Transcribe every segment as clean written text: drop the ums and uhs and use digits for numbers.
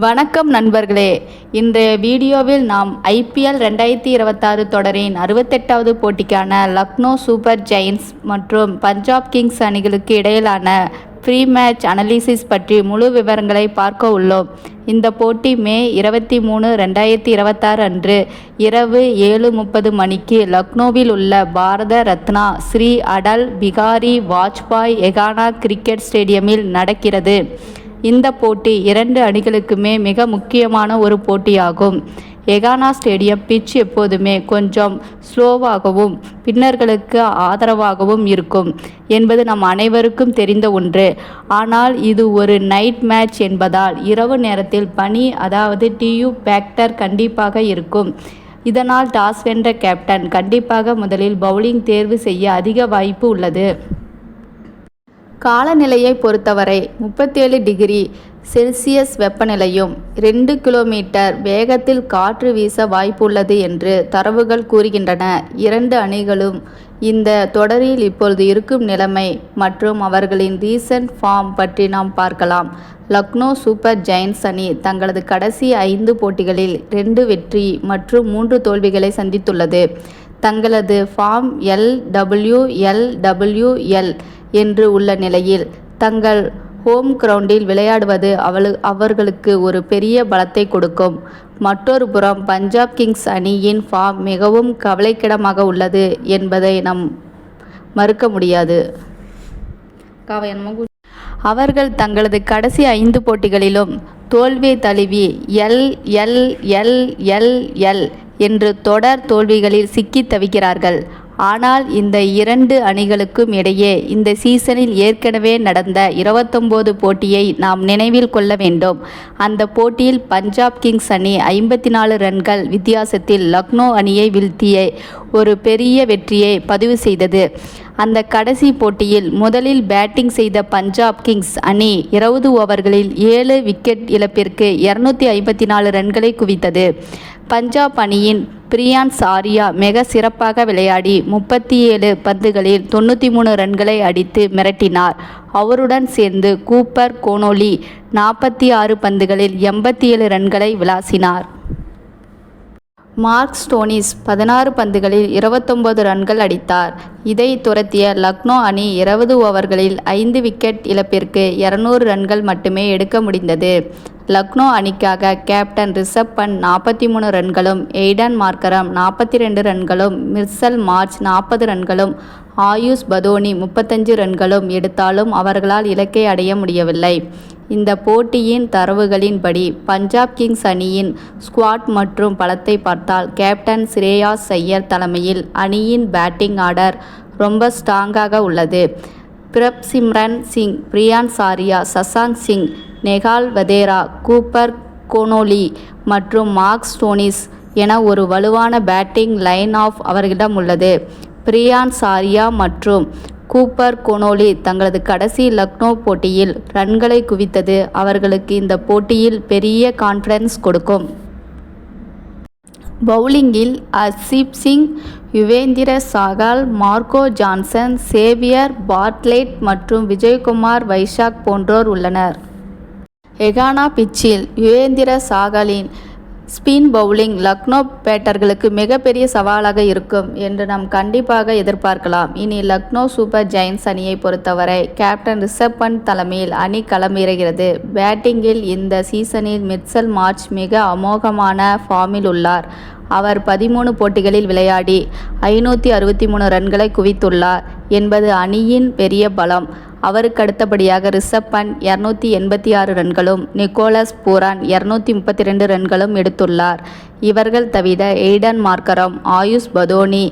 வணக்கம் நண்பர்களே. இன்றைய வீடியோவில் நாம் ஐபிஎல் 2026 தொடரின் 68வது போட்டிக்கான லக்னோ சூப்பர் ஜெயின்ட்ஸ் மற்றும் பஞ்சாப் கிங்ஸ் அணிகளுக்கு இடையிலான ப்ரீ மேட்ச் அனலிசிஸ் பற்றி முழு விவரங்களை பார்க்க உள்ளோம். இந்த போட்டி மே 23, 2026 அன்று இரவு 7:30 மணிக்கு லக்னோவில் உள்ள பாரத ரத்னா ஸ்ரீ அடல் பிகாரி வாஜ்பாய் எகானா கிரிக்கெட் ஸ்டேடியமில் நடக்கிறது. இந்த போட்டி இரண்டு அணிகளுக்குமே மிக முக்கியமான ஒரு போட்டியாகும். எகானா ஸ்டேடியம் பிட்ச் எப்போதுமே கொஞ்சம் ஸ்லோவாகவும் பின்னர்களுக்கு ஆதரவாகவும் இருக்கும் என்பது நம் அனைவருக்கும் தெரிந்த ஒன்று. ஆனால் இது ஒரு நைட் மேட்ச் என்பதால் இரவு நேரத்தில் பனி அதாவது டியூ ஃபேக்டர் கண்டிப்பாக இருக்கும். இதனால் டாஸ் வென்ற கேப்டன் கண்டிப்பாக முதலில் பவுலிங் தேர்வு செய்ய அதிக வாய்ப்பு உள்ளது. காலநிலையை பொறுத்தவரை 37 டிகிரி செல்சியஸ் வெப்பநிலையும் 2 கிலோமீட்டர் வேகத்தில் காற்று வீச வாய்ப்புள்ளது என்று தரவுகள் கூறுகின்றன. இரண்டு அணிகளும் இந்த தொடரில் இப்பொழுது இருக்கும் நிலைமை மற்றும் அவர்களின் ரீசன்ட் ஃபார்ம் பற்றி நாம் பார்க்கலாம். லக்னோ சூப்பர் ஜெயின்ட்ஸ் அணி தங்களது கடைசி 5 போட்டிகளில் 2 வெற்றி மற்றும் 3 தோல்விகளை சந்தித்துள்ளது. தங்களது ஃபார்ம் LWL என்று உள்ள நிலையில் தங்கள் ஹோம் கிரவுண்டில் விளையாடுவது அவர்களுக்கு ஒரு பெரிய பலத்தை கொடுக்கும். மற்றொரு புறம் பஞ்சாப் கிங்ஸ் அணியின் ஃபார்ம் மிகவும் கவலைக்கிடமாக உள்ளது என்பதை நாம் மறுக்க முடியாது. அவர்கள் தங்களது கடைசி 5 போட்டிகளிலும் தோல்வி தழுவி LLL என்று தொடர் தோல்விகளில் சிக்கி தவிக்கிறார்கள். ஆனால் இந்த இரண்டு அணிகளுக்கும் இடையே இந்த சீசனில் ஏற்கனவே நடந்த 29 போட்டியை நாம் நினைவில் கொள்ள வேண்டும். அந்த போட்டியில் பஞ்சாப் கிங்ஸ் அணி 54 ரன்கள் வித்தியாசத்தில் லக்னோ அணியை வீழ்த்திய ஒரு பெரிய வெற்றியை பதிவு செய்தது. அந்த கடைசி போட்டியில் முதலில் பேட்டிங் செய்த பஞ்சாப் கிங்ஸ் அணி 20 ஓவர்களில் 7 விக்கெட் இழப்பிற்கு 254 ரன்களை குவித்தது. பஞ்சாப் அணியின் பிரியான்ஸ் ஆர்யா மிக சிறப்பாக விளையாடி 37 பந்துகளில் 93 ரன்களை அடித்து மிரட்டினார். அவருடன் சேர்ந்து கூப்பர் கோனோலி 46 பந்துகளில் 87 ரன்களை விளாசினார். மார்க் ஸ்டோனிஸ் 16 பந்துகளில் 29 ரன்கள் அடித்தார். இதை துரத்திய லக்னோ அணி 20 ஓவர்களில் 5 விக்கெட் இழப்பிற்கு 200 ரன்கள் மட்டுமே எடுக்க முடிந்தது. லக்னோ அணிக்காக கேப்டன் ரிஷப் பண்ட் 43 ரன்களும், எய்டன் மார்க்கரம் 42 ரன்களும், மிச்சல் மார்ஷ் 40 ரன்களும், ஆயுஷ் பதோனி 35 ரன்களும் எடுத்தாலும் அவர்களால் இலக்கை அடைய முடியவில்லை. இந்த போட்டியின் தரவுகளின்படி பஞ்சாப் கிங்ஸ் அணியின் ஸ்குவாட் மற்றும் பலத்தை பார்த்தால் கேப்டன் ஸ்ரேயாஸ் ஐயர் தலைமையில் அணியின் பேட்டிங் ஆர்டர் ரொம்ப ஸ்ட்ராங்காக உள்ளது. பிரப்சிம்ரன் சிங், பிரியான்ஸ் ஆர்யா, சசாங்க் சிங், நெகால் வதேரா, கூப்பர் கோனோலி மற்றும் மார்க் ஸ்டோனிஸ் என ஒரு வலுவான பேட்டிங் லைன் ஆஃப் அவர்களிடம் உள்ளது. பிரியான்ஸ் ஆர்யா மற்றும் கூப்பர் கோனோலி தங்களது கடைசி லக்னோ போட்டியில் ரன்களை குவித்தது அவர்களுக்கு இந்த போட்டியில் பெரிய கான்ஃபிடன்ஸ் கொடுக்கும். பவுலிங்கில் Arshdeep Singh, Yuzvendra Chahal, Marco Jansen, Xavier Bartlett மற்றும் விஜய்குமார் வைஷாக் போன்றோர் உள்ளனர். எகானா பிச்சில் யுவேந்திர சாகலின் ஸ்பின் பவுலிங் லக்னோ பேட்டர்களுக்கு மிகப்பெரிய சவாலாக இருக்கும் என்று நாம் கண்டிப்பாக எதிர்பார்க்கலாம். இனி லக்னோ சூப்பர் ஜெயின்ட்ஸ் அணியை பொறுத்தவரை கேப்டன் ரிஷப் பண்ட் தலைமையில் அணி களமிறங்கிறது. பேட்டிங்கில் இந்த சீசனில் மிச்சல் மார்ஷ் மிக அமோகமான ஃபார்மில் உள்ளார். அவர் 13 போட்டிகளில் விளையாடி 563 ரன்களை குவித்துள்ளார் என்பது அணியின் பெரிய பலம். அவருக்கு அடுத்தபடியாக ரிஷப் பண்ட் 286 ரன்களும், நிக்கோலஸ் பூரான் 232 ரன்களும் எடுத்துள்ளார். இவர்கள் தவிர எய்டன் மார்க்கரம், ஆயுஷ் பதோனி,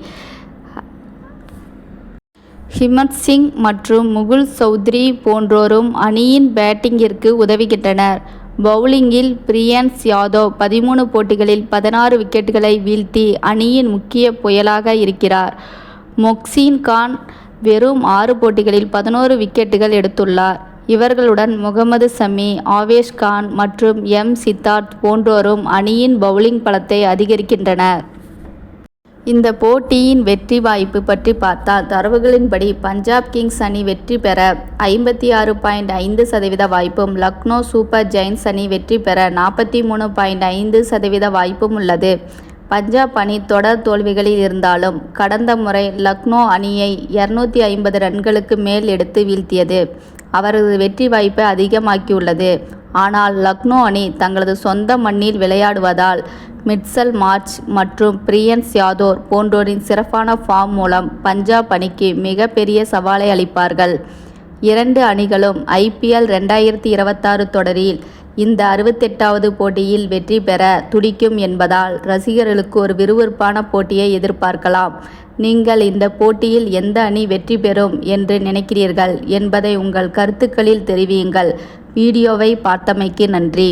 ஹிமத் சிங் மற்றும் முகுல் சௌத்ரி போன்றோரும் அணியின் பேட்டிங்கிற்கு உதவுகின்றனர். பவுலிங்கில் பிரியன்ஸ் யாதவ் 13 போட்டிகளில் 16 விக்கெட்டுகளை வீழ்த்தி அணியின் முக்கிய புயலாக இருக்கிறார். மொக்சீன் கான் வெறும் 6 போட்டிகளில் 11 விக்கெட்டுகள் எடுத்துள்ளார். இவர்களுடன் முகமது சமி, ஆவேஷ் கான் மற்றும் சித்தார்த் போன்றோரும் அணியின் பவுலிங் பலத்தை அதிகரிக்கின்றனர். இந்த போட்டியின் வெற்றி வாய்ப்பு பற்றி பார்த்தால் தரவுகளின்படி பஞ்சாப் கிங்ஸ் அணி வெற்றி பெற 56.5% வாய்ப்பும், லக்னோ சூப்பர் ஜெயின்ஸ் அணி வெற்றி பெற 43.5% வாய்ப்பும் உள்ளது. பஞ்சாப் அணி தொடர் தோல்விகளில் இருந்தாலும் கடந்த முறை லக்னோ அணியை 250 ரன்களுக்கு மேல் எடுத்து வீழ்த்தியது அவரது வெற்றி வாய்ப்பை அதிகமாக்கியுள்ளது. ஆனால் லக்னோ அணி தங்களது சொந்த மண்ணில் விளையாடுவதால் மிட்சல் மார்ஷ் மற்றும் பிரியன்ஸ் யாதவ் போன்றோரின் சிறப்பான ஃபார்ம் மூலம் பஞ்சாப் அணிக்கு மிக பெரிய சவாலை அளிப்பார்கள். இரண்டு அணிகளும் IPL 2026 தொடரில் இந்த 68வது போட்டியில் வெற்றி பெற துடிக்கும் என்பதால் ரசிகர்களுக்கு ஒரு விறுவிறுப்பான போட்டியை எதிர்பார்க்கலாம். நீங்கள் இந்த போட்டியில் எந்த அணி வெற்றி பெறும் என்று நினைக்கிறீர்கள் என்பதை உங்கள் கருத்துக்களில் தெரிவியுங்கள். வீடியோவை பார்த்தமைக்கு நன்றி.